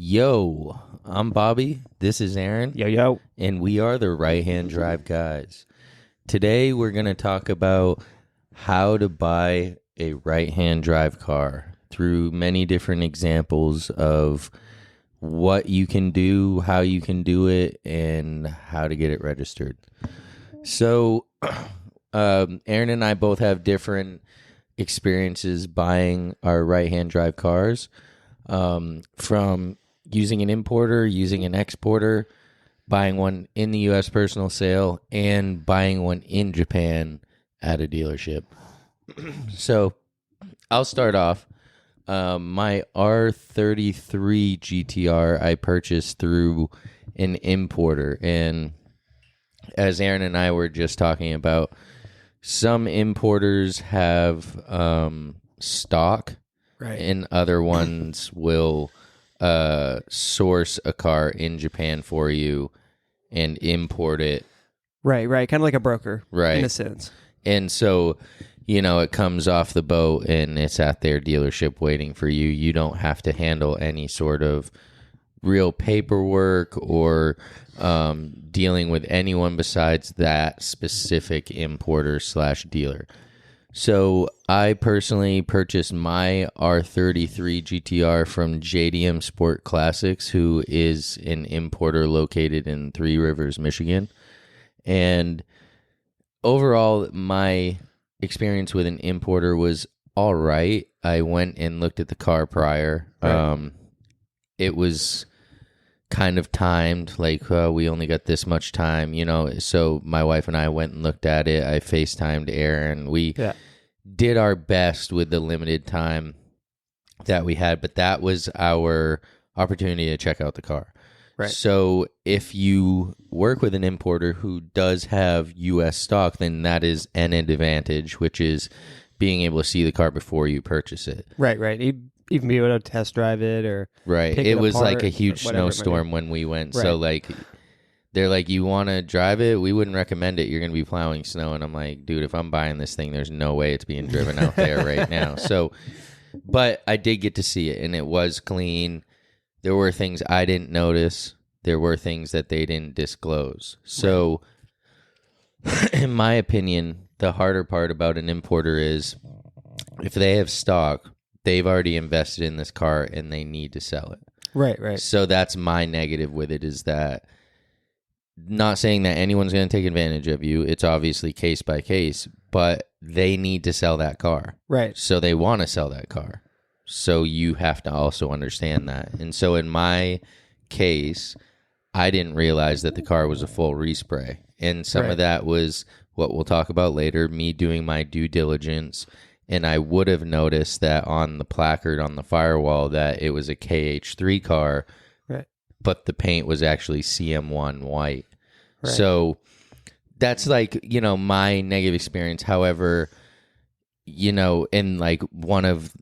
Yo, I'm Bobby. This is Aaron. Yo. And we are the Right Hand Drive Guys. Today we're going to talk about how to buy a right-hand drive car through many different examples of what you can do, how you can do it, and how to get it registered. So, Aaron and I both have different experiences buying our right-hand drive cars, from using an importer, using an exporter, buying one in the U.S. personal sale, and buying one in Japan at a dealership. So I'll start off. My R33 GTR I purchased through an importer. And as Aaron and I were just talking about, some importers have stock, Right. and other ones will source a car in Japan for you and import it. Right. Kind of like a broker, Right. in a sense. And so, it comes off the boat and it's at their dealership waiting for you. You don't have to handle any sort of real paperwork or dealing with anyone besides that specific importer / dealer. So I personally purchased my R33 GTR from JDM Sport Classics, who is an importer located in Three Rivers, Michigan. And overall, my experience with an importer was all right. I went and looked at the car prior. Right. It was kind of timed, like we only got this much time, so my wife and I went and looked at it. I FaceTimed Aaron. We did our best with the limited time that we had, but that was our opportunity to check out the car. Right. So if you work with an importer who does have U.S. stock, then that is an advantage, which is being able to see the car before you purchase it. Right. Even be able to test drive it or right. pick It was apart, like a huge snowstorm when we went. Right. So they're like, you want to drive it? We wouldn't recommend it. You're going to be plowing snow. And I'm like, dude, if I'm buying this thing, there's no way it's being driven out there right now. So, but I did get to see it, and it was clean. There were things I didn't notice. There were things that they didn't disclose. So, in my opinion, the harder part about an importer is if they have stock, they've already invested in this car and they need to sell it. Right. So that's my negative with it, is that, not saying that anyone's going to take advantage of you. It's obviously case by case, but they need to sell that car. Right. So they want to sell that car. So you have to also understand that. And so in my case, I didn't realize that the car was a full respray. And some of that was what we'll talk about later, me doing my due diligence. And I would have noticed that on the placard on the firewall that it was a KH3 car, but the paint was actually CM1 white. Right. So that's my negative experience. However, and one of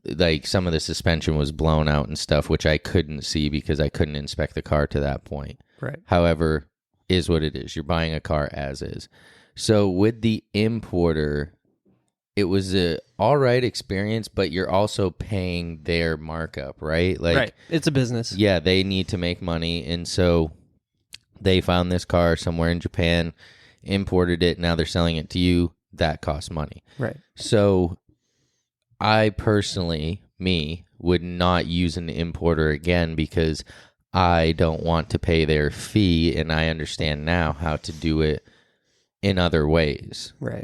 some of the suspension was blown out and stuff, which I couldn't see because I couldn't inspect the car to that point. Right. However, is what it is. You're buying a car as is. So with the importer, it was a all right experience, but you're also paying their markup, right? Right. It's a business. Yeah, they need to make money. And so they found this car somewhere in Japan, imported it. Now they're selling it to you. That costs money. Right. So I personally, would not use an importer again because I don't want to pay their fee. And I understand now how to do it in other ways. Right.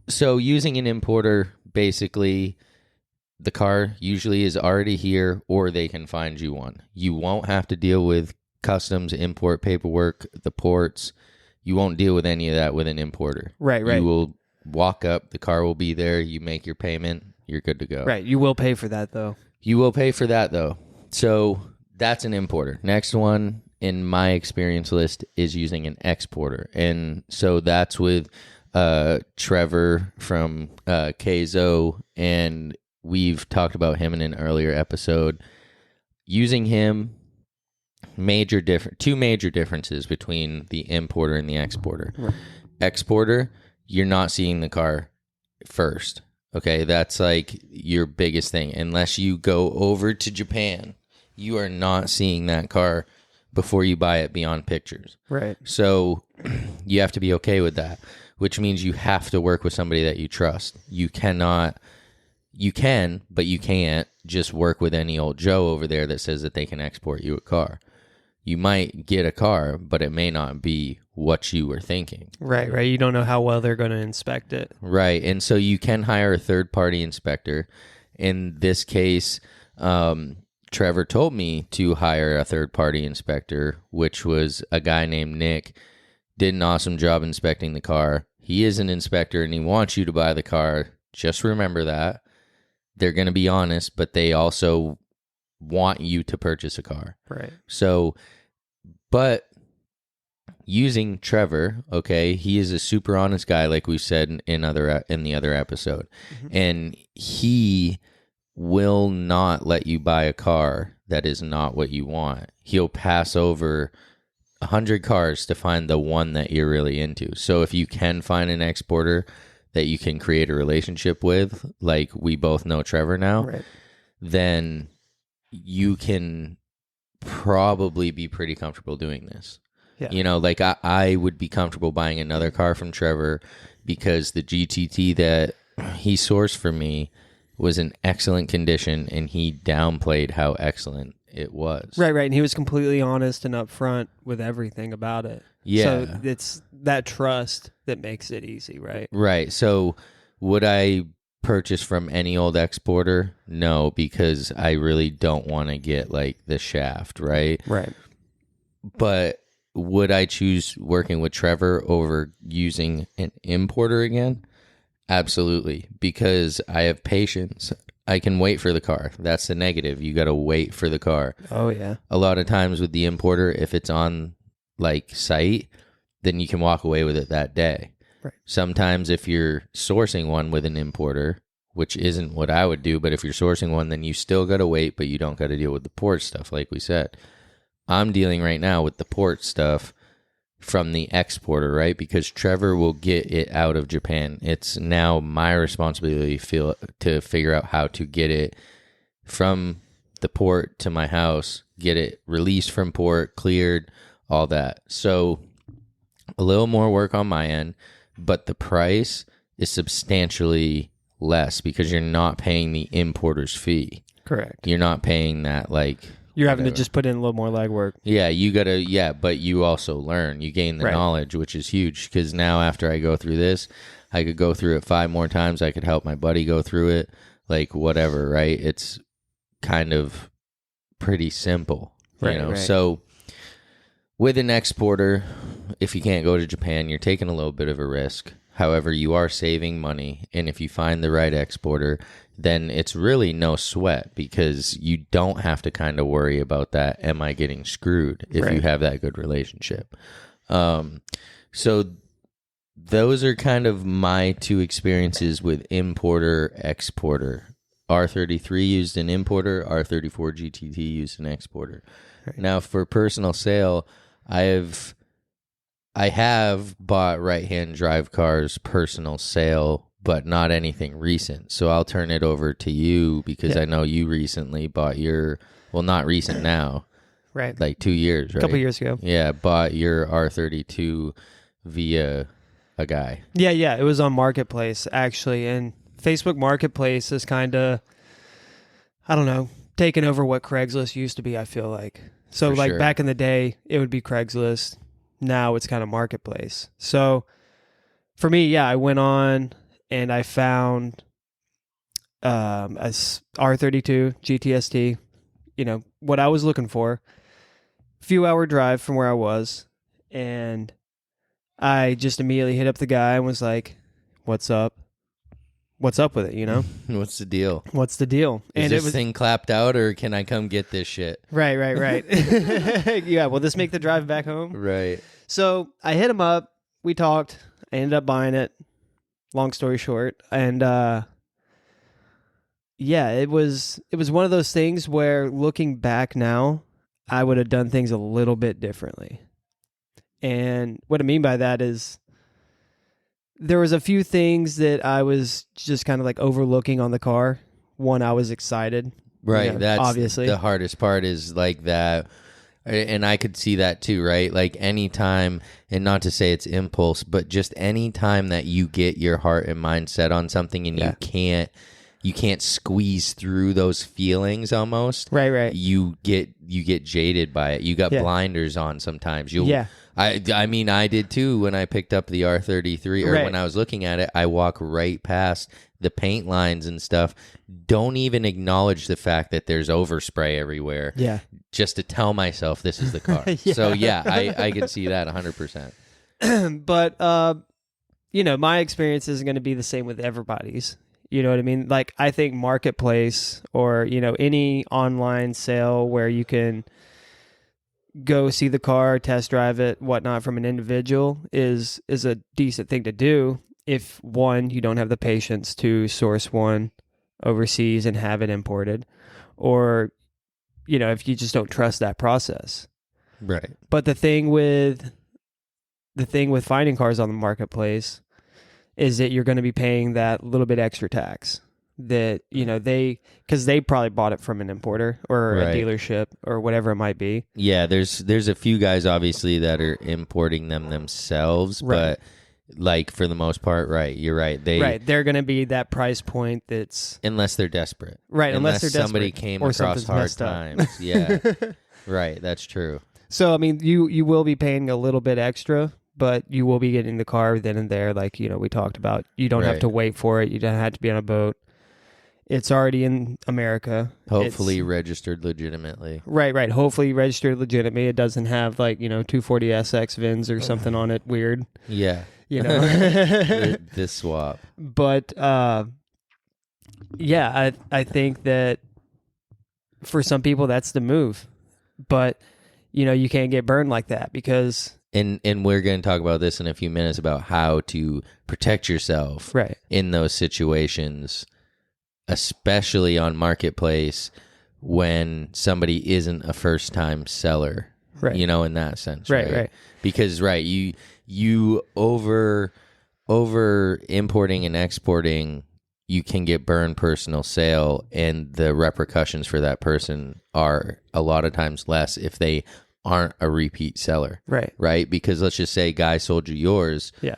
So using an importer, basically, the car usually is already here, or they can find you one. You won't have to deal with customs, import paperwork, the ports. You won't deal with any of that with an importer. Right. You will walk up, the car will be there, you make your payment, you're good to go. Right. You will pay for that, though. So that's an importer. Next one in my experience list is using an exporter. And so that's with Trevor from Keizo, and we've talked about him in an earlier episode. Using him, two major differences between the importer and the exporter. Right. Exporter, you're not seeing the car first. Okay, that's like your biggest thing. Unless you go over to Japan you are not seeing that car before you buy it beyond pictures. Right. So you have to be okay with that, which means you have to work with somebody that you trust. You can, but you can't just work with any old Joe over there that says that they can export you a car. You might get a car, but it may not be what you were thinking. Right. You don't know how well they're going to inspect it. Right. And so you can hire a third-party inspector. In this case, Trevor told me to hire a third-party inspector, which was a guy named Nick. Did an awesome job inspecting the car. He is an inspector, and he wants you to buy the car. Just remember that. They're going to be honest, but they also want you to purchase a car. Right. So, but using Trevor, okay, he is a super honest guy, like we said in the other episode, and he will not let you buy a car that is not what you want. He'll pass over 100 cars to find the one that you're really into. So if you can find an exporter that you can create a relationship with, like we both know Trevor now, Right. then you can probably be pretty comfortable doing this. Yeah. You know, like I would be comfortable buying another car from Trevor because the GTT that he sourced for me was in excellent condition, and he downplayed how excellent it was. Right. And he was completely honest and upfront with everything about it. Yeah. So it's that trust that makes it easy, right? Right. So would I purchase from any old exporter? No, because I really don't want to get like the shaft, right? Right. But would I choose working with Trevor over using an importer again? Absolutely, because I have patience. I can wait for the car. That's the negative. You got to wait for the car. Oh, yeah. A lot of times with the importer, if it's on like site, then you can walk away with it that day. Right. Sometimes if you're sourcing one with an importer, which isn't what I would do, but if you're sourcing one, then you still got to wait, but you don't got to deal with the port stuff, like we said. I'm dealing right now with the port stuff from the exporter, right? Because Trevor will get it out of Japan. It's now my responsibility to figure out how to get it from the port to my house, get it released from port, cleared, all that. So a little more work on my end, but the price is substantially less because you're not paying the importer's fee. Correct. You're not paying that like... You're having whatever. to just put in a little more legwork. Yeah, you gotta, but you also learn. You gain the Right. knowledge, which is huge, because now after I go through this, I could go through it 5 more times. I could help my buddy go through it, like whatever, right? It's kind of pretty simple, you know? Right. So with an exporter, if you can't go to Japan, you're taking a little bit of a risk. However, you are saving money, and if you find the right exporter, then it's really no sweat because you don't have to kind of worry about that. Am I getting screwed if Right. you have that good relationship? So those are kind of my 2 experiences with importer, exporter. R33 used an importer, R34 GTT used an exporter. Right. Now for personal sale, I have bought right-hand drive cars personal sale, but not anything recent. So I'll turn it over to you because I know you recently bought your, well, not recent now, Right. like 2 years, right? A couple years ago. Yeah, bought your R32 via a guy. Yeah. It was on Marketplace, actually. And Facebook Marketplace is kind of, I don't know, taking over what Craigslist used to be, I feel like. So, For like, sure. back in the day, it would be Craigslist. Now it's kind of Marketplace. So, for me, I went on and I found a R32 GTST, what I was looking for. Few-hour drive from where I was. And I just immediately hit up the guy and was like, what's up? What's up with it, What's the deal? What's the deal? Is And this it was thing clapped out, or can I come get this shit? right. Yeah, will this make the drive back home? Right. So I hit him up. We talked. I ended up buying it. Long story short. And it was one of those things where looking back now, I would have done things a little bit differently. And what I mean by that is there was a few things that I was just kind of like overlooking on the car. One, I was excited Right. That's obviously the hardest part is like that. And I could see that too, right? Like anytime, and not to say it's impulse, but just any time that you get your heart and mind set on something and you can't squeeze through those feelings almost. Right. You get jaded by it. You got blinders on sometimes. I mean, I did too when I picked up the R33 or when I was looking at it, I walk right past the paint lines and stuff. Don't even acknowledge the fact that there's overspray everywhere. Yeah. Just to tell myself this is the car. So I can see that 100%. But my experience isn't going to be the same with everybody's. You know what I mean? Like, I think marketplace or, any online sale where you can go see the car, test drive it, whatnot from an individual is a decent thing to do if, one, you don't have the patience to source one overseas and have it imported, or, if you just don't trust that process. Right. But the thing with finding cars on the marketplace is that you're going to be paying that little bit extra tax that, because they probably bought it from an importer or a dealership or whatever it might be. Yeah, there's a few guys obviously that are importing them themselves, but like for the most part, you're right. They're going to be that price point that's... Unless they're desperate. Right, unless they're desperate. Somebody came across hard times. Yeah, right, that's true. So, I mean, you will be paying a little bit extra, but you will be getting the car then and there, like, we talked about. You don't have to wait for it. You don't have to be on a boat. It's already in America. Hopefully registered legitimately. Right. Hopefully registered legitimately. It doesn't have, like, 240SX VINs or something on it weird. Yeah. This swap. But, I think that for some people, that's the move. But, you can't get burned like that because... And we're going to talk about this in a few minutes about how to protect yourself in those situations, especially on marketplace when somebody isn't a first-time seller, in that sense, right? Because, you over importing and exporting, you can get burned personal sale, and the repercussions for that person are a lot of times less if they aren't a repeat seller. Right? Because let's just say guy sold you yours. Yeah.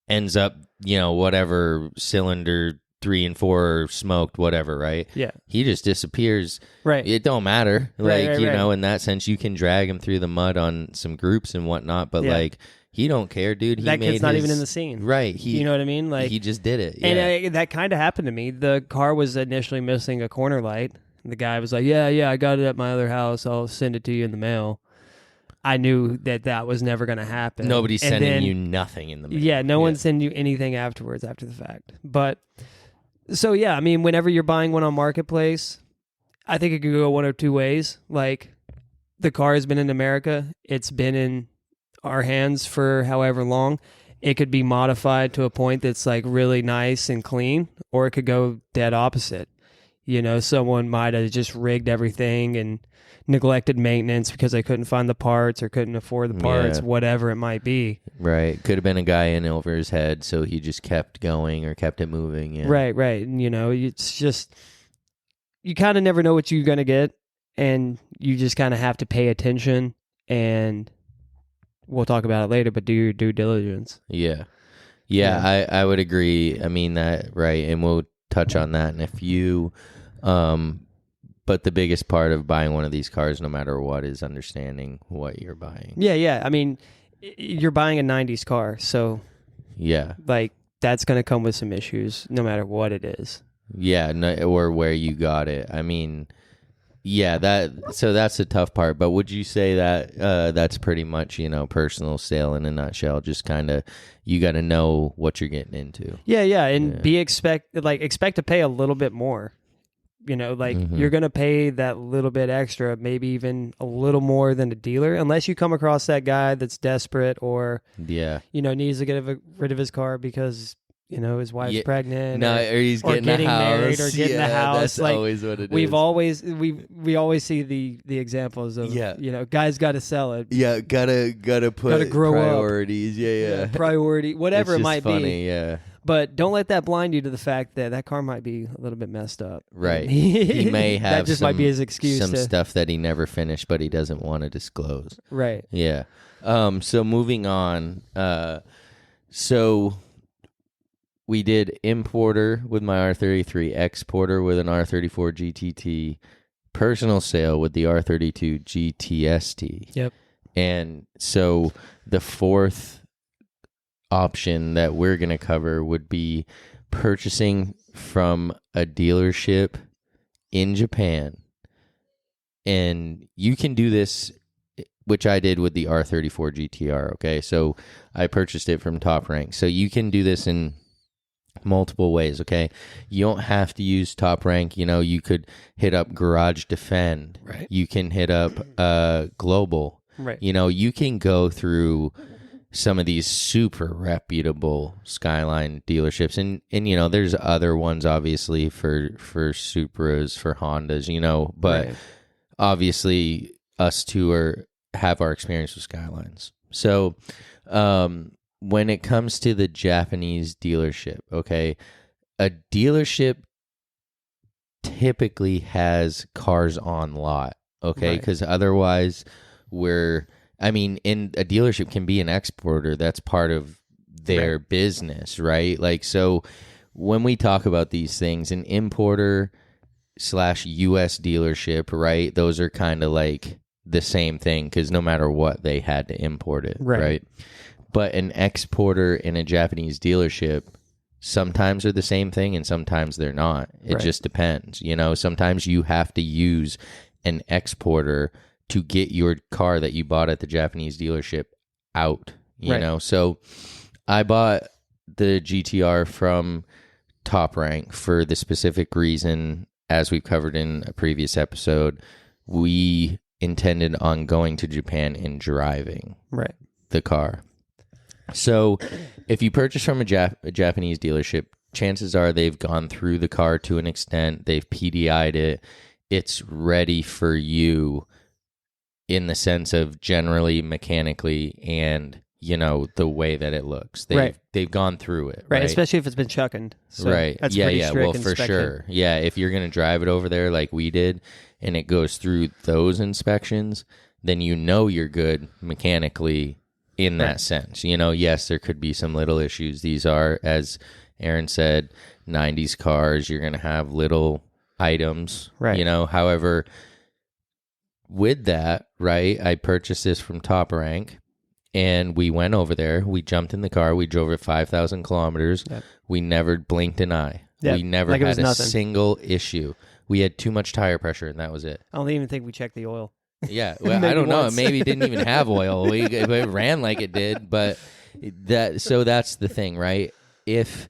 Ends up, whatever cylinder 3 and 4 smoked, whatever, right? Yeah. He just disappears. Right. It don't matter. In that sense, you can drag him through the mud on some groups and whatnot, but he don't care, dude. That kid's not even in the scene. Right. You know what I mean? Like, he just did it. Yeah. And that kind of happened to me. The car was initially missing a corner light. The guy was like, yeah, I got it at my other house. I'll send it to you in the mail. I knew that was never going to happen. Nobody's sending you nothing in the mail. Yeah, no one's sending you anything afterwards, after the fact. But, so yeah, I mean, whenever you're buying one on Marketplace, I think it could go one of two ways. Like, the car has been in America. It's been in our hands for however long. It could be modified to a point that's like really nice and clean, or it could go dead opposite. Someone might have just rigged everything and neglected maintenance because they couldn't find the parts or couldn't afford the parts, whatever it might be. Right. Could have been a guy in over his head, so he just kept going or kept it moving. Yeah. Right. And, it's just, you kind of never know what you're going to get, and you just kind of have to pay attention, and we'll talk about it later, but do your due diligence. Yeah. I would agree. I mean, that, right, and we'll touch on that in a few. But the biggest part of buying one of these cars, no matter what, is understanding what you're buying. Yeah. I mean, you're buying a 90s car, so like, that's going to come with some issues no matter what it is. Yeah, or where you got it. I mean, so that's the tough part. But would you say that that's pretty much, personal sale in a nutshell? Just kind of, you got to know what you're getting into. Yeah, and expect to pay a little bit more. You're going to pay that little bit extra, maybe even a little more than the dealer, unless you come across that guy that's desperate or, needs to get rid of his car because, his wife's pregnant. Or he's getting married or getting a house. That's always what it is. We always see the examples of, guys got to sell it. Yeah, gotta put grow priorities. Up. Priority, whatever it's it might funny, be. Yeah. But don't let that blind you to the fact that that car might be a little bit messed up. Right. He may have that just might be his excuse. Some stuff that he never finished, but he doesn't want to disclose. Right. Yeah. So moving on. So we did importer with my R33, exporter with an R34 GTT, personal sale with the R32 GTST. Yep. And so the fourth option that we're going to cover would be purchasing from a dealership in Japan. And you can do this, which I did with the R34 GTR, okay? So I purchased it from Top Rank. So you can do this in multiple ways, okay? You don't have to use Top Rank. You know, you could hit up Garage Defend. Right. You can hit up Global. Right. You know, you can go through some of these super reputable Skyline dealerships, and you know, there's other ones obviously for Supras, for Hondas, you know, but obviously us two have our experience with Skylines. So when it comes to the Japanese dealership, okay, a dealership typically has cars on lot, okay, because otherwise in a dealership can be an exporter. That's part of their business, right? Like, so when we talk about these things, an importer / US dealership, right? Those are kind of like the same thing because no matter what, they had to import it, right? But an exporter in a Japanese dealership sometimes are the same thing and sometimes they're not. It just depends. You know, sometimes you have to use an exporter to get your car that you bought at the Japanese dealership out, you know? So I bought the GTR from Top Rank for the specific reason, as we've covered in a previous episode, we intended on going to Japan and driving the car. So if you purchase from a Japanese dealership, chances are they've gone through the car to an extent, they've PDI'd it, it's ready for you in the sense of generally mechanically and, you know, the way that it looks. They've gone through it. Right. Especially if it's been chuckened. So that's yeah. Well, for inspection. sure. Yeah. If you're going to drive it over there like we did and it goes through those inspections, then you know you're good mechanically in that sense. You know, yes, there could be some little issues. These are, as Aaron said, 90s cars. You're going to have little items, you know, however, with that, I purchased this from Top Rank, and we went over there. We jumped in the car. We drove it 5,000 kilometers. We never blinked an eye. We never had a single issue. We had too much tire pressure, and that was it. I don't even think we checked the oil. Yeah, well, I don't know. Maybe it didn't even have oil. It ran like it did, but so that's the thing, right? If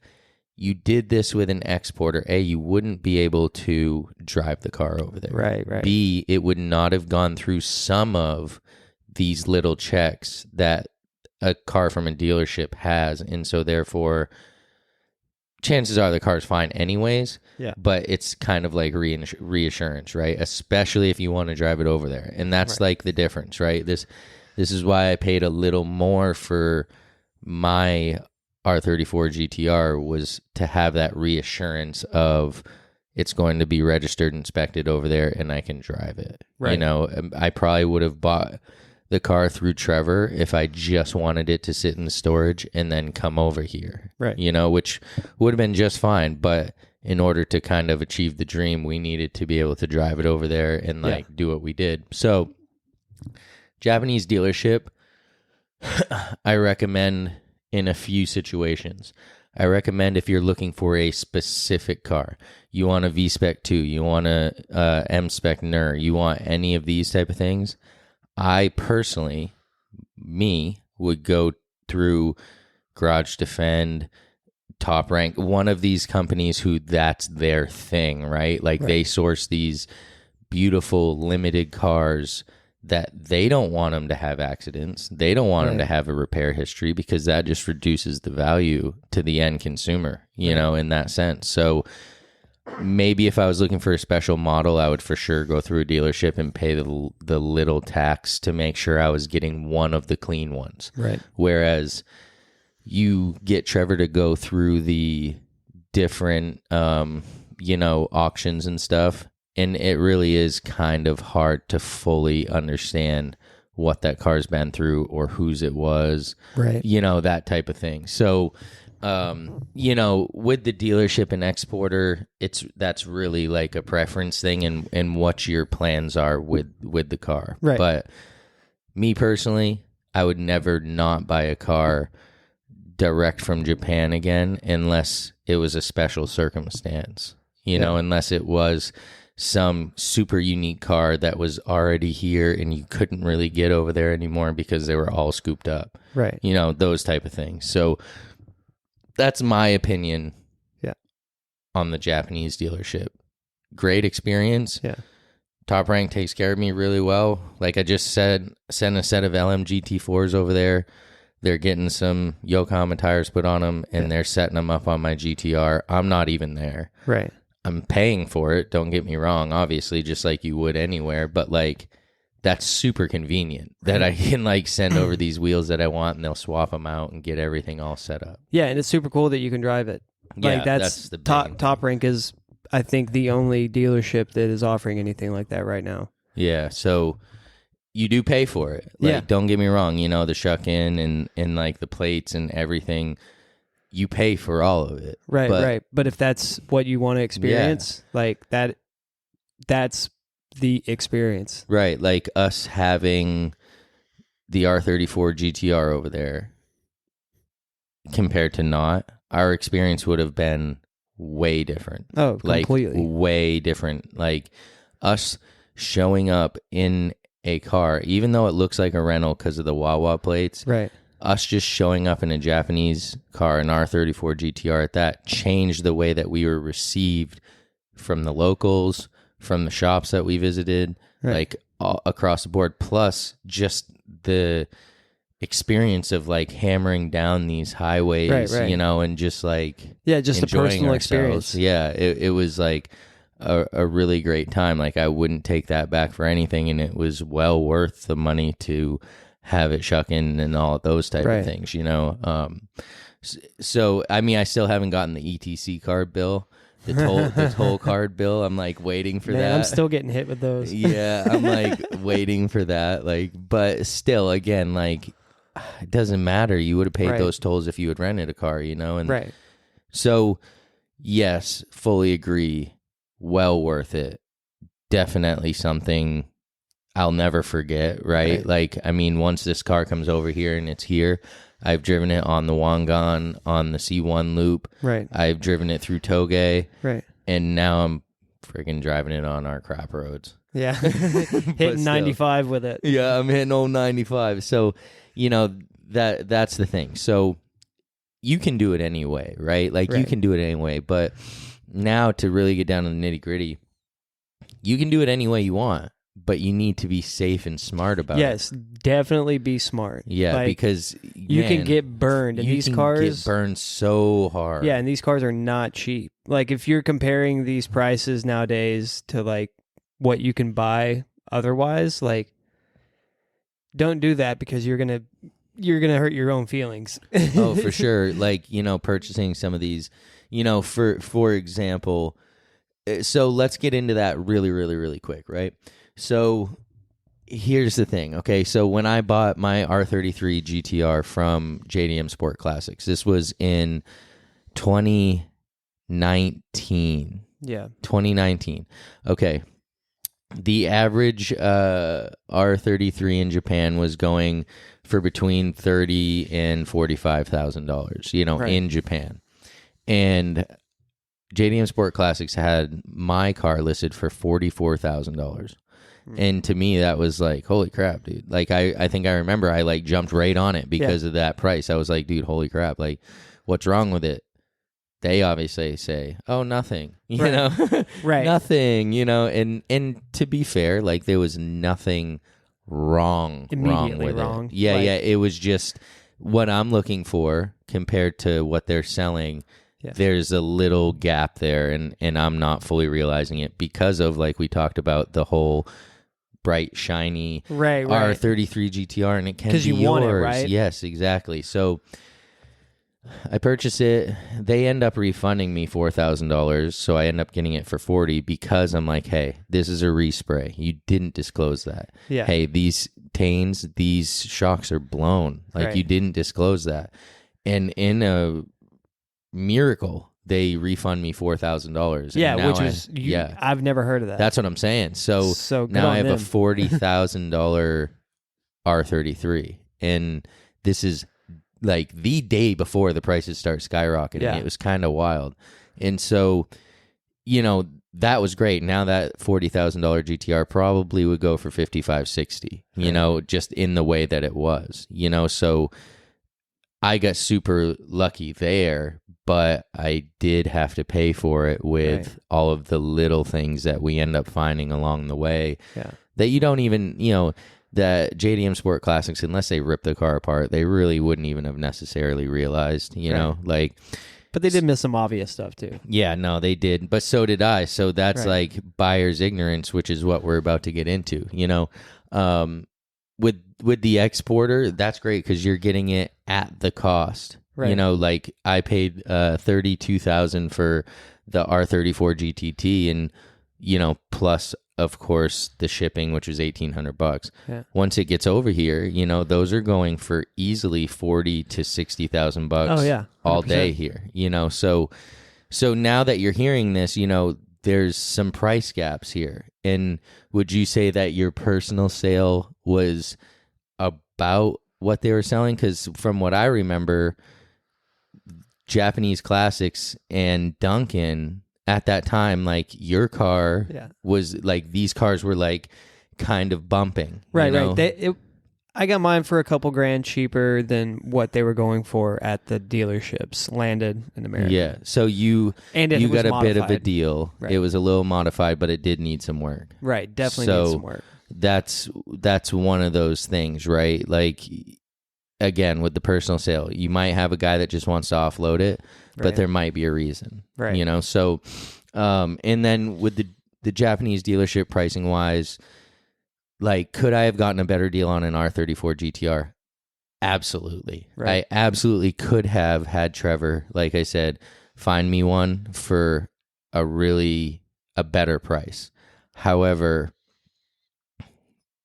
you did this with an exporter, A, you wouldn't be able to drive the car over there. Right. B, it would not have gone through some of these little checks that a car from a dealership has. And so therefore, chances are the car's fine anyways. Yeah. But it's kind of like reassurance, right? Especially if you want to drive it over there. And that's like the difference, right? This is why I paid a little more for my R34 GTR, was to have that reassurance of it's going to be registered, inspected over there, and I can drive it. You know, I probably would have bought the car through Trevor if I just wanted it to sit in the storage and then come over here. You know, which would have been just fine. But in order to kind of achieve the dream, we needed to be able to drive it over there and do what we did. So Japanese dealership, I recommend in a few situations. I recommend if you're looking for a specific car, you want a V-Spec 2, you want a M-Spec NER, you want any of these type of things, I personally, would go through Garage Defend, Top Rank, one of these companies who that's their thing, right? Like they source these beautiful limited cars that they don't want them to have accidents. They don't want them to have a repair history because that just reduces the value to the end consumer, you know, in that sense. So maybe if I was looking for a special model, I would for sure go through a dealership and pay the little tax to make sure I was getting one of the clean ones. Whereas, you get Trevor to go through the different, auctions and stuff. And it really is kind of hard to fully understand what that car's been through or whose it was, right? That type of thing. So, with the dealership and exporter, that's really like a preference thing and what your plans are with the car. Right. But me personally, I would never not buy a car direct from Japan again unless it was a special circumstance, unless it was some super unique car that was already here and you couldn't really get over there anymore because they were all scooped up. Right. Those type of things. So that's my opinion. Yeah. On the Japanese dealership. Great experience. Yeah. Top Rank takes care of me really well. Like I just said, send a set of LM GT4s over there. They're getting some Yokohama tires put on them and they're setting them up on my GTR. I'm not even there. Right. I'm paying for it, don't get me wrong, obviously, just like you would anywhere, but like that's super convenient that I can like send over these wheels that I want and they'll swap them out and get everything all set up. Yeah, and it's super cool that you can drive it. Like that's the Top Rank is, I think, the only dealership that is offering anything like that right now. Yeah, so you do pay for it. Like, don't get me wrong, the shuck-in and like the plates and everything. You pay for all of it. Right, right. But if that's what you want to experience, like that's the experience. Right, like us having the R34 GTR over there compared to not, our experience would have been way different. Oh, completely. Like, way different. Like, us showing up in a car, even though it looks like a rental because of the Wawa plates. Right. Us just showing up in a Japanese car, an R34 GTR at that, changed the way that we were received from the locals, from the shops that we visited, like all across the board. Plus, just the experience of like hammering down these highways, and just like just a personal experience. Yeah, it was like a really great time. Like I wouldn't take that back for anything, and it was well worth the money to have it shuck in and all those type of things, So, I mean, I still haven't gotten the ETC card bill, the toll card bill. I'm like waiting for that. I'm still getting hit with those. Yeah, I'm like waiting for that. Like, but still, again, like it doesn't matter. You would have paid those tolls if you had rented a car, And so, yes, fully agree. Well worth it. Definitely something I'll never forget, right? Like, I mean, once this car comes over here and it's here, I've driven it on the Wangan, on the C1 loop. Right. I've driven it through Toge. Right. And now I'm freaking driving it on our crap roads. Yeah. Hitting 95 with it. Yeah, I'm hitting old 95. So, that's the thing. So you can do it anyway, right? Like you can do it anyway. But now to really get down to the nitty gritty, you can do it any way you want. But you need to be safe and smart about it. Yes, definitely be smart. Yeah, because you can get burned. And these cars get burned so hard. Yeah, and these cars are not cheap. Like if you're comparing these prices nowadays to like what you can buy otherwise, like don't do that because you're gonna hurt your own feelings. Oh, for sure. Like, purchasing some of these, for example. So let's get into that really, really, really quick, right? So here's the thing, okay? So when I bought my R33 GTR from JDM Sport Classics, this was in 2019. Yeah. 2019. Okay. The average R33 in Japan was going for between $30,000 and $45,000, in Japan. And JDM Sport Classics had my car listed for $44,000. And to me, that was like, holy crap, dude. Like, I think I remember I like jumped right on it because of that price. I was like, dude, holy crap. Like, what's wrong with it? They obviously say, oh, nothing, Right. Nothing, and to be fair, like there was nothing wrong with it. Yeah. Yeah. It was just what I'm looking for compared to what they're selling. Yeah. There's a little gap there, and I'm not fully realizing it because of, like we talked about, the whole bright, shiny R33 GTR, and it can be yours. You want it, right? Yes, exactly. So I purchase it. They end up refunding me $4,000, so I end up getting it for $40 because I'm like, hey, this is a respray. You didn't disclose that. Yeah. Hey, these tains, these shocks are blown. Like, you didn't disclose that. And in a miracle, they refund me $4,000. Yeah, which is I've never heard of that. That's what I'm saying. So now I have a $40,000 R33, and this is like the day before the prices start skyrocketing. Yeah. It was kind of wild. And so, you know, that was great. Now that $40,000 GTR probably would go for 55, 60, you know, just in the way that it was, you know, so I got super lucky there, but I did have to pay for it with all of the little things that we end up finding along the way that you don't even, you know, that JDM Sport Classics, unless they rip the car apart, they really wouldn't even have necessarily realized, you know, like. But they did miss some obvious stuff too. Yeah, no, they did. But so did I. So that's like buyer's ignorance, which is what we're about to get into, you know. With the exporter, that's great because you're getting it at the cost. You know, like I paid $32,000 for the R34 GTT, and you know, plus of course the shipping, which was $1,800. Yeah. Once it gets over here, you know, those are going for easily $40,000 to $60,000. Oh yeah, 100%. All day here. You know, so now that you're hearing this, you know, there's some price gaps here. And would you say that your personal sale was about what they were selling? Because from what I remember, Japanese Classics and Duncan at that time, like your car was like, these cars were like kind of bumping. Right, you know? right. I got mine for a couple grand cheaper than what they were going for at the dealerships landed in America. Yeah. So you got a bit of a deal. Right. It was a little modified, but it did need some work. Right. Definitely needs some work. That's one of those things, right? Like, again, with the personal sale, you might have a guy that just wants to offload it, but there might be a reason, you know? So, and then with the Japanese dealership pricing wise, like, could I have gotten a better deal on an R34 GTR? Absolutely. I absolutely could have had Trevor, like I said, find me one for a better price. However,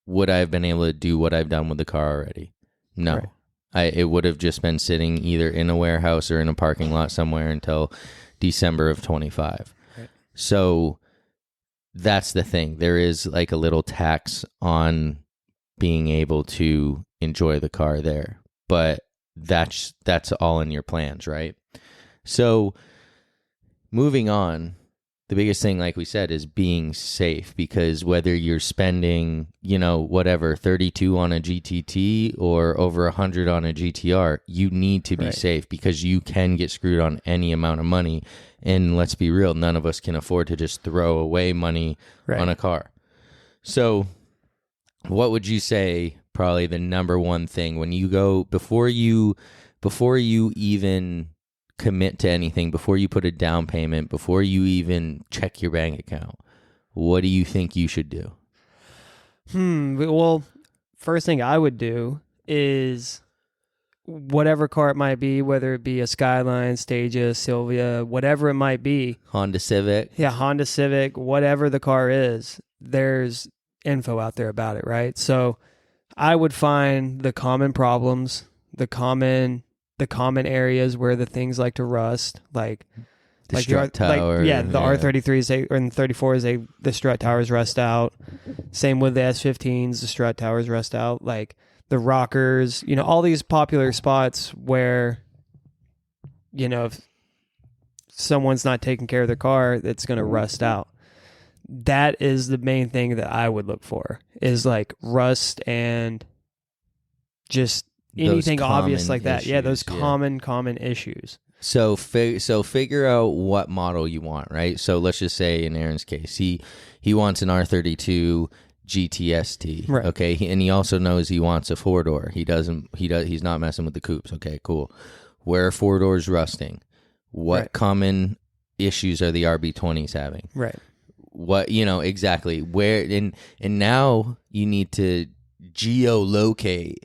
would I have been able to do what I've done with the car already? No. It would have just been sitting either in a warehouse or in a parking lot somewhere until December of 25. So that's the thing. There is like a little tax on being able to enjoy the car there, but that's all in your plans, right? So moving on, the biggest thing, like we said, is being safe, because whether you're spending, you know, whatever, 32 on a GTT or over 100 on a GTR, you need to be safe, because you can get screwed on any amount of money. And let's be real, none of us can afford to just throw away money on a car. So what would you say probably the number one thing when you go, before you even commit to anything, before you put a down payment, before you even check your bank account, what do you think you should do? Well, first thing I would do is whatever car it might be, whether it be a Skyline, Stagia, Silvia, whatever it might be. Honda Civic. Yeah, Honda Civic, whatever the car is, there's info out there about it, right? So I would find the common problems, the common areas where the things like to rust, like the strut tower. the R33s and 34s, the strut towers rust out. Same with the S15s, the strut towers rust out. Like the rockers, you know, all these popular spots where, you know, if someone's not taking care of their car, it's going to rust out. That is the main thing that I would look for, is like rust and just anything obvious like that. Yeah, those common issues. So figure out what model you want, right? So let's just say in Aaron's case, he wants an R32 GTST, right? Okay, and he also knows he wants a 4-door. He's not messing with the coupes. Okay, cool. Where are 4-doors rusting? What common issues are the RB20s having? Right. What, you know, exactly where, and now you need to geolocate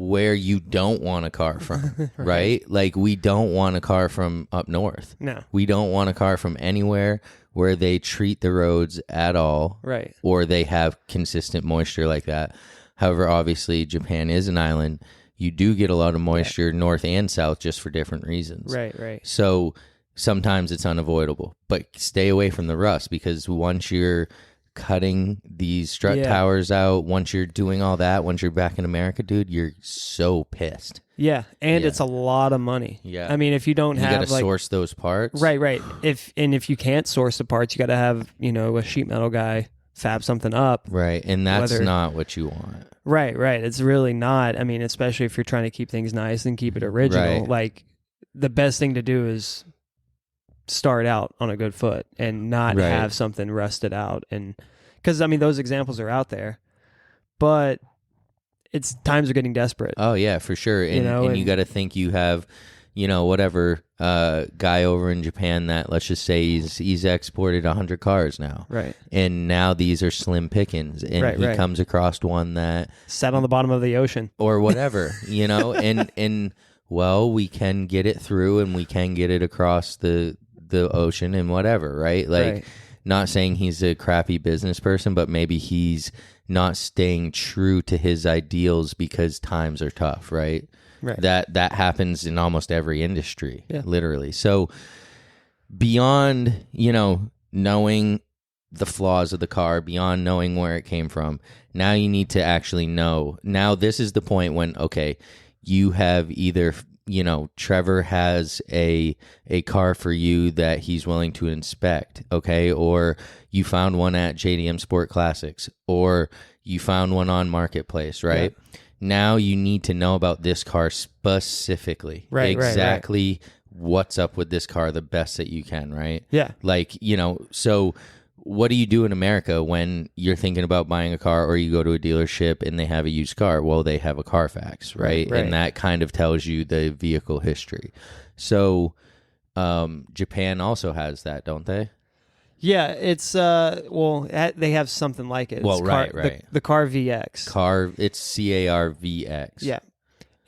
where you don't want a car from, right? Like, we don't want a car from up north. No. We don't want a car from anywhere where they treat the roads at all, Right. or they have consistent moisture like that. However, obviously, Japan is an island. You do get a lot of moisture north and south just for different reasons. Right. So sometimes it's unavoidable, but stay away from the rust, because once you're cutting these strut towers out, once you're doing all that, once you're back in America, dude, you're so pissed. Yeah, and it's a lot of money. Yeah. I mean, if you don't have, you got to source those parts. Right. If you can't source the parts, you got to have, a sheet metal guy fab something up. Right, and that's not what you want. Right. It's really not. I mean, especially if you're trying to keep things nice and keep it original. Right. Like, the best thing to do is start out on a good foot and not have something rusted out. And because, I mean, those examples are out there, but times are getting desperate. Oh yeah, for sure. And you got to think you have, whatever guy over in Japan that, let's just say he's exported 100 cars now. Right. And now these are slim pickings, and he comes across one that sat on the bottom of the ocean or whatever, and well, we can get it through, and we can get it across the ocean and whatever, right? Like, not saying he's a crappy business person, but maybe he's not staying true to his ideals because times are tough, right? Right. That happens in almost every industry, literally. So beyond, knowing the flaws of the car, beyond knowing where it came from, now you need to actually know. Now this is the point when, okay, you have either, Trevor has a car for you that he's willing to inspect, okay? Or you found one at JDM Sport Classics, or you found one on Marketplace, right? Yeah. Now you need to know about this car specifically. Right, exactly what's up with this car the best that you can, right? Yeah. Like, so what do you do in America when you're thinking about buying a car, or you go to a dealership and they have a used car? Well, they have a Carfax, right? And that kind of tells you the vehicle history. So Japan also has that, don't they? Yeah, it's they have something like it. Well, it's right. The Car VX. It's CARVX. Yeah.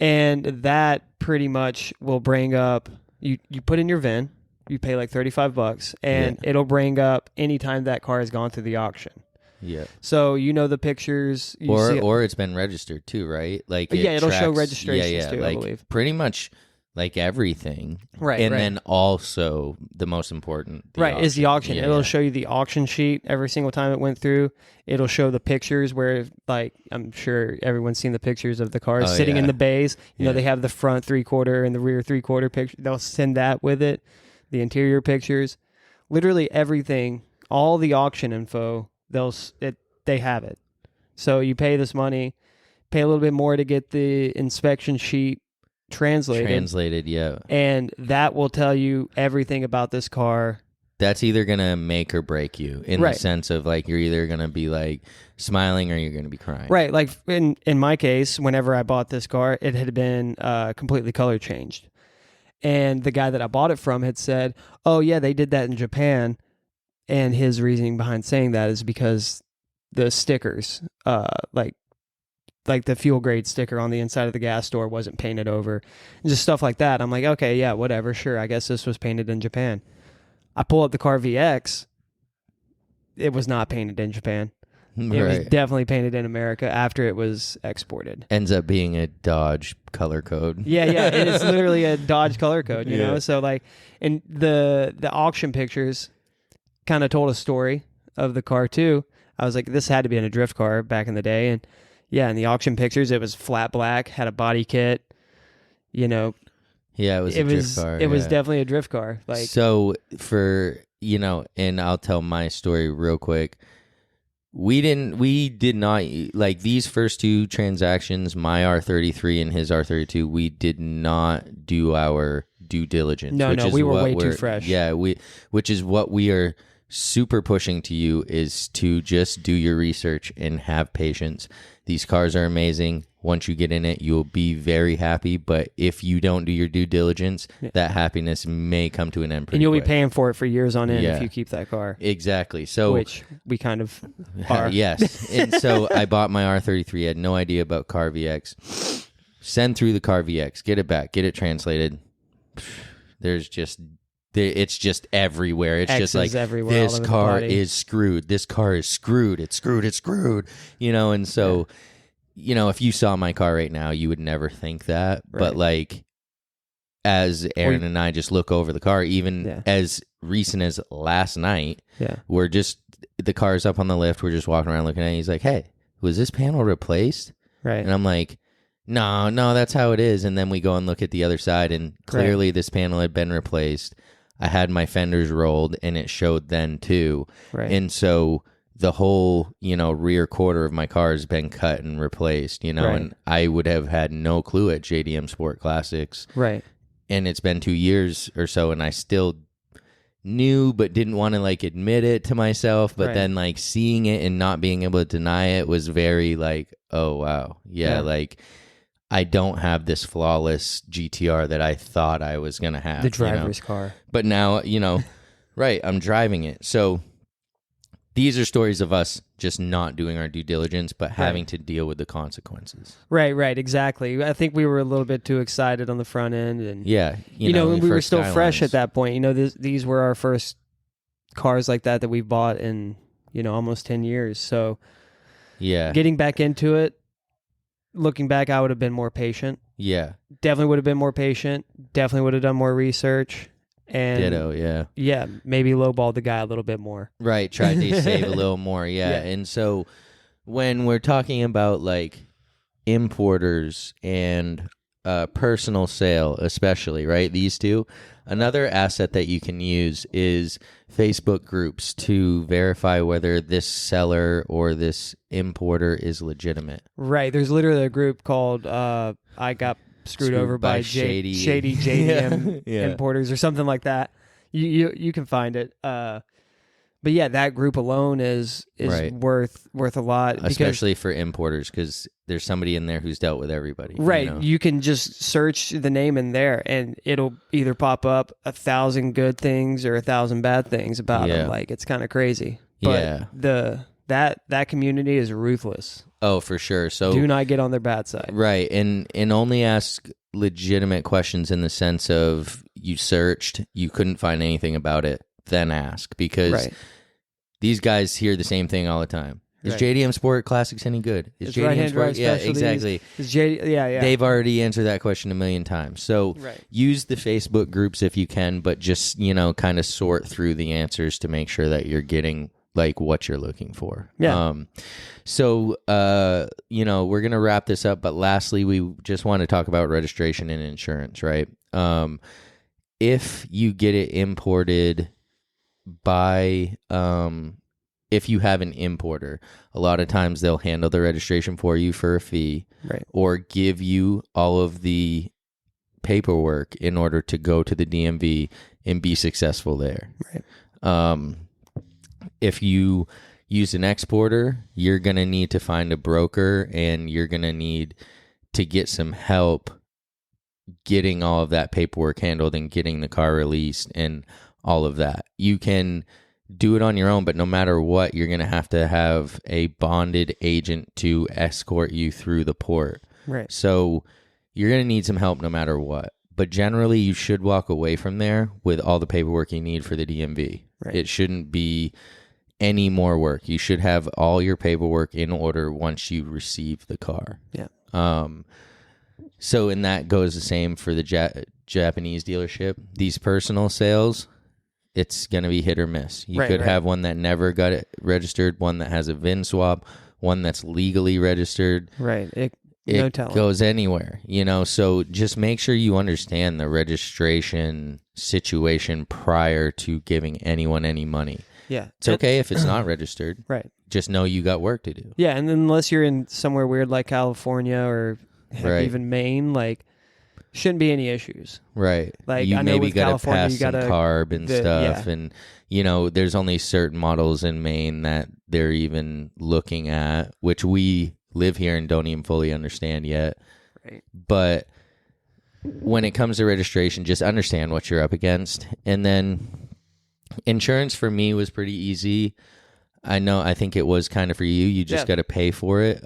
And that pretty much will bring up, you put in your VIN, you pay like $35, and it'll bring up anytime that car has gone through the auction. Yeah. So the pictures. Or it's been registered too, right? Like it'll show registrations too, like, I believe. Pretty much like everything. Right. And then also the most important. Is the auction. Yeah, it'll show you the auction sheet every single time it went through. It'll show the pictures where, like, I'm sure everyone's seen the pictures of the cars sitting in the bays. They have the front 3/4 and the rear 3/4 picture. They'll send that with it. The interior pictures, literally everything, all the auction info, they have it. So you pay this money, pay a little bit more to get the inspection sheet translated, yeah. And that will tell you everything about this car. That's either going to make or break you in the sense of, like, you're either going to be, like, smiling or you're going to be crying. Right. Like, in my case, whenever I bought this car, it had been completely color changed. And the guy that I bought it from had said, oh, yeah, they did that in Japan. And his reasoning behind saying that is because the stickers, like the fuel grade sticker on the inside of the gas door wasn't painted over. And just stuff like that. I'm like, okay, yeah, whatever, sure. I guess this was painted in Japan. I pull up the Car VX. It was not painted in Japan. It was definitely painted in America after it was exported. Ends up being a Dodge color code. Yeah, it is literally a Dodge color code, you know? So, like, and the auction pictures kind of told a story of the car, too. I was like, this had to be in a drift car back in the day. And, yeah, in the auction pictures, it was flat black, had a body kit, Yeah, it was a drift car. It was definitely a drift car. Like, so, for, and I'll tell my story real quick. We did not, like, these first two transactions, my R33 and his R32, we did not do our due diligence. No, we were way too fresh. Yeah, which is what we are super pushing to you, is to just do your research and have patience. These cars are amazing. Once you get in it, you'll be very happy. But if you don't do your due diligence, that happiness may come to an end pretty And you'll quick. be paying for it for years on end if you keep that car. Exactly. So, which we kind of are. Yes. And so I bought my R33. I had no idea about Car VX. send through the car VX, get it back, get it translated. It's just everywhere. It's X's just like, everywhere, this all over the car body. is screwed. This car is screwed. It's screwed. It's screwed. And so, if you saw my car right now, you would never think that. Right. But like, as Aaron and I just look over the car, even as recent as last night, the car's up on the lift. We're just walking around looking at it. He's like, hey, was this panel replaced? Right. And I'm like, no, that's how it is. And then we go and look at the other side, and clearly this panel had been replaced. I had my fenders rolled, and it showed then too. Right. And so the whole, rear quarter of my car has been cut and replaced, and I would have had no clue at JDM Sport Classics. Right. And it's been 2 years or so, and I still knew but didn't want to like admit it to myself. But then like seeing it and not being able to deny it was very like, oh, wow. Yeah. Like, I don't have this flawless GTR that I thought I was going to have. The driver's car. But now, right, I'm driving it. So these are stories of us just not doing our due diligence, but having to deal with the consequences. Right, exactly. I think we were a little bit too excited on the front end. And and we were still fresh at that point. These were our first cars like that we bought in, almost 10 years. So getting back into it, looking back, I would have been more patient. Yeah. Definitely would have been more patient. Definitely would have done more research. And ditto, yeah. Yeah, maybe lowballed the guy a little bit more. Right, tried to save a little more, yeah. And so when we're talking about like importers and personal sale especially, right, these two, another asset that you can use is Facebook groups to verify whether this seller or this importer is legitimate. Right, there's literally a group called I Got Screwed over by shady JDM importers or something like that. You can find it. But yeah, that group alone is worth a lot, especially for importers, because there's somebody in there who's dealt with everybody. Right, you can just search the name in there, and it'll either pop up 1,000 good things or 1,000 bad things about them. Like, it's kind of crazy. But that community is ruthless. Oh, for sure. So do not get on their bad side. Right. And only ask legitimate questions in the sense of you searched, you couldn't find anything about it, then ask. Because these guys hear the same thing all the time. Is JDM Sport Classics any good? Is JDM Sport? Yeah, exactly. They've already answered that question a million times. So use the Facebook groups if you can, but just, kind of sort through the answers to make sure that you're getting like what you're looking for. So we're going to wrap this up, but lastly, we just want to talk about registration and insurance, right? If you get it imported by, if you have an importer, a lot of times they'll handle the registration for you for a fee, or give you all of the paperwork in order to go to the DMV and be successful there. If you use an exporter, you're going to need to find a broker, and you're going to need to get some help getting all of that paperwork handled and getting the car released and all of that. You can do it on your own, but no matter what, you're going to have a bonded agent to escort you through the port. So you're going to need some help no matter what. But generally, you should walk away from there with all the paperwork you need for the DMV. It shouldn't be any more work. You should have all your paperwork in order once you receive the car. So, and that goes the same for the Japanese dealership. These personal sales, it's going to be hit or miss. You could have one that never got it registered, one that has a VIN swap, one that's legally registered. It goes anywhere, so just make sure you understand the registration situation prior to giving anyone any money. It's okay if it's not registered. Just know you got work to do. And unless you're in somewhere weird like California or even Maine, like, shouldn't be any issues. Like, you I know maybe with got to California, pass some carb and stuff. And, there's only certain models in Maine that they're even looking at, which we live here and don't even fully understand yet. But when it comes to registration, just understand what you're up against. And then insurance for me was pretty easy. I think it was kind of for you. You just got to pay for it.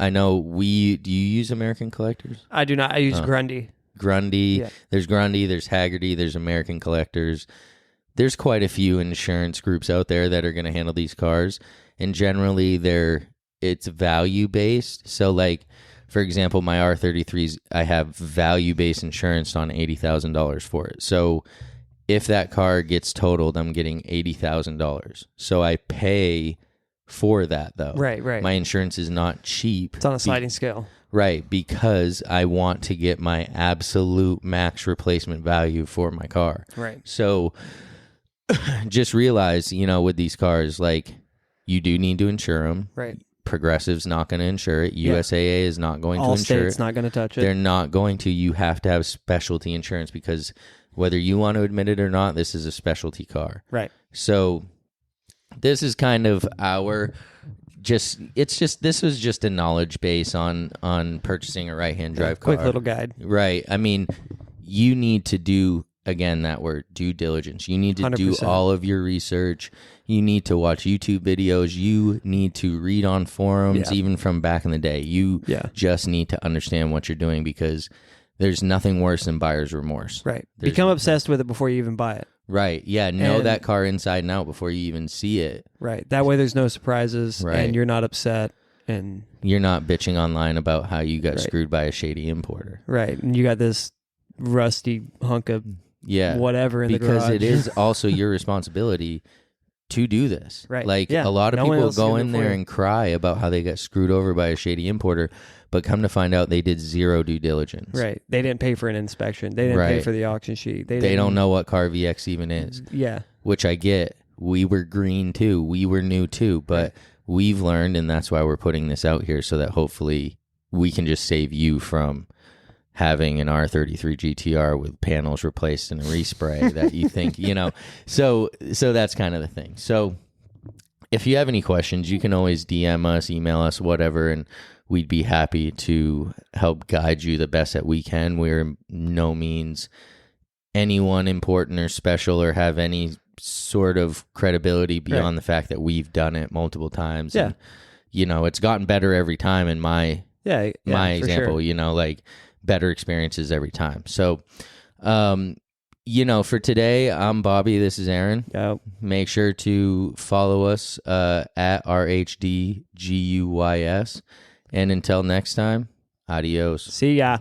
I know do you use American Collectors? I do not. I use Grundy. Grundy. Yeah. There's Grundy, there's Haggerty, there's American Collectors. There's quite a few insurance groups out there that are going to handle these cars. And generally it's value based. So like, for example, my R33s, I have value-based insurance on $80,000 for it. So if that car gets totaled, I'm getting $80,000. So I pay for that, though. Right. My insurance is not cheap. It's on a sliding scale. Right, because I want to get my absolute max replacement value for my car. Right. So just realize, with these cars, like, you do need to insure them. Right. Progressive's not going to insure it. USAA is not going to insure it. Allstate's not going to touch it. They're not going to. You have to have specialty insurance because whether you want to admit it or not, this is a specialty car. Right. So this is kind of this was just a knowledge base on purchasing a right-hand drive car. Quick little guide. Right. I mean, you need to do, again, that word, due diligence. You need to 100%. do all of your research. You need to watch YouTube videos. You need to read on forums, even from back in the day. You just need to understand what you're doing because there's nothing worse than buyer's remorse. Right. Become obsessed with it before you even buy it. Right. Yeah. Know that car inside and out before you even see it. Right. That way there's no surprises Right. and you're not upset and you're not bitching online about how you got screwed by a shady importer. Right. And you got this rusty hunk of whatever in the garage. Because it is also your responsibility to do this. Right. Like a lot of people go in there and cry about how they got screwed over by a shady importer, but come to find out they did zero due diligence. Right. They didn't pay for an inspection. They didn't pay for the auction sheet. They don't know what Car VX even is. Yeah. Which I get. We were green too. We were new too, but we've learned, and that's why we're putting this out here so that hopefully we can just save you from having an R33 GTR with panels replaced and a respray that you think, so that's kind of the thing. So if you have any questions, you can always DM us, email us, whatever, and we'd be happy to help guide you the best that we can. We're no means anyone important or special or have any sort of credibility beyond the fact that we've done it multiple times. Yeah. And, it's gotten better every time in my example, like better experiences every time. So, for today, I'm Bobby. This is Aaron. Yep. Make sure to follow us at RHD GUYS. And until next time, adios. See ya.